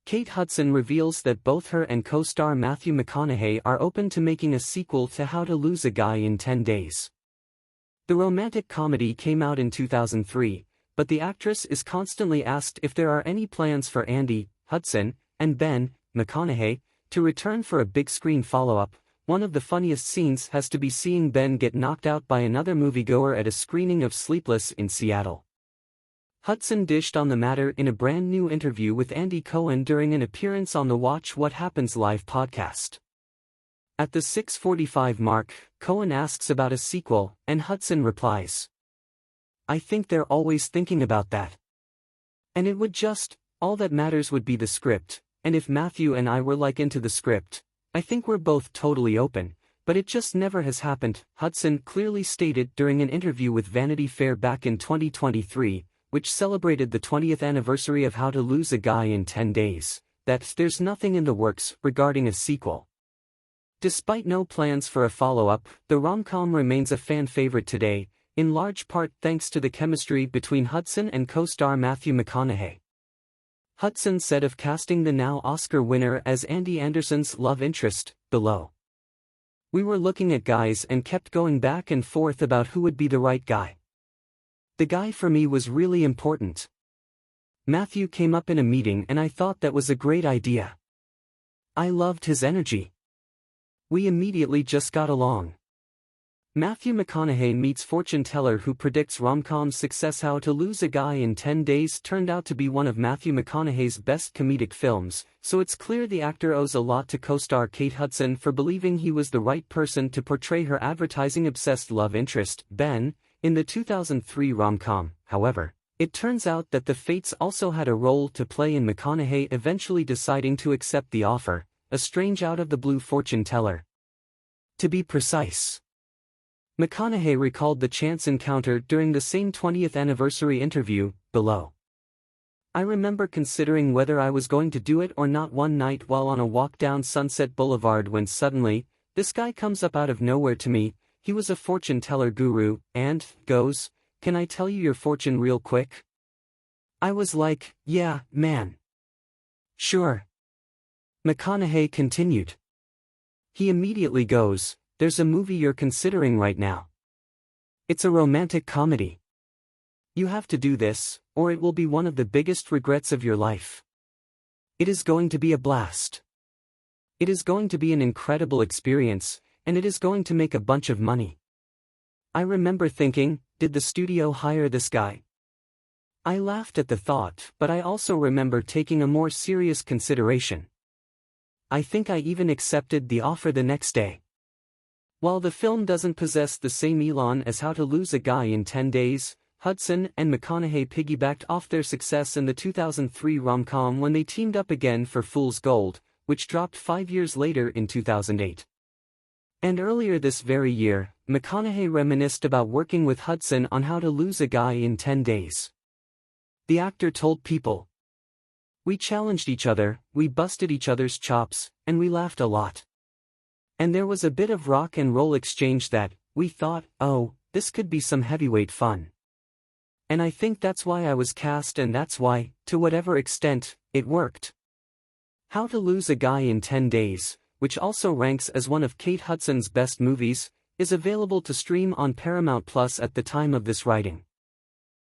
Kate Hudson reveals that both her and co-star Matthew McConaughey are open to making a sequel to How to Lose a Guy in 10 Days. The romantic comedy came out in 2003, but the actress is constantly asked if there are any plans for Andy, Hudson, and Ben, McConaughey, to return for a big-screen follow-up. One of the funniest scenes has to be seeing Ben get knocked out by another moviegoer at a screening of Sleepless in Seattle. Hudson dished on the matter in a brand-new interview with Andy Cohen during an appearance on the Watch What Happens Live podcast. At the 6:45 mark, Cohen asks about a sequel, and Hudson replies, "I think they're always thinking about that. And it would just, all that matters would be the script, and if Matthew and I were into the script, I think we're both totally open, but it just never has happened," Hudson clearly stated during an interview with Vanity Fair back in 2023, which celebrated the 20th anniversary of How to Lose a Guy in 10 Days, that there's nothing in the works regarding a sequel. Despite no plans for a follow-up, the rom-com remains a fan favorite today, in large part thanks to the chemistry between Hudson and co-star Matthew McConaughey. Hudson said of casting the now Oscar winner as Andy Anderson's love interest, below. "We were looking at guys and kept going back and forth about who would be the right guy. The guy for me was really important. Matthew came up in a meeting and I thought that was a great idea. I loved his energy. We immediately just got along." Matthew McConaughey meets fortune teller who predicts rom-com success. How to Lose a Guy in 10 Days turned out to be one of Matthew McConaughey's best comedic films, so it's clear the actor owes a lot to co-star Kate Hudson for believing he was the right person to portray her advertising-obsessed love interest, Ben, in the 2003 rom-com. However, it turns out that the fates also had a role to play in McConaughey eventually deciding to accept the offer, a strange out-of-the-blue fortune teller. To be precise, McConaughey recalled the chance encounter during the same 20th anniversary interview, below. "I remember considering whether I was going to do it or not one night while on a walk down Sunset Boulevard when suddenly, this guy comes up out of nowhere to me. He was a fortune teller guru, and goes, 'Can I tell you your fortune real quick?' I was like, 'Yeah, man. Sure.'" McConaughey continued. He immediately goes, "There's a movie you're considering right now. It's a romantic comedy. You have to do this, or it will be one of the biggest regrets of your life. It is going to be a blast. It is going to be an incredible experience, and it is going to make a bunch of money." I remember thinking, did the studio hire this guy? I laughed at the thought, but I also remember taking a more serious consideration. I think I even accepted the offer the next day. While the film doesn't possess the same elan as How to Lose a Guy in 10 Days, Hudson and McConaughey piggybacked off their success in the 2003 rom-com when they teamed up again for Fool's Gold, which dropped 5 years later in 2008. And earlier this very year, McConaughey reminisced about working with Hudson on How to Lose a Guy in 10 Days. The actor told People, "We challenged each other, we busted each other's chops, and we laughed a lot. And there was a bit of rock and roll exchange that, we thought, oh, this could be some heavyweight fun. And I think that's why I was cast and that's why, to whatever extent, it worked." How to Lose a Guy in 10 Days, which also ranks as one of Kate Hudson's best movies, is available to stream on Paramount Plus at the time of this writing.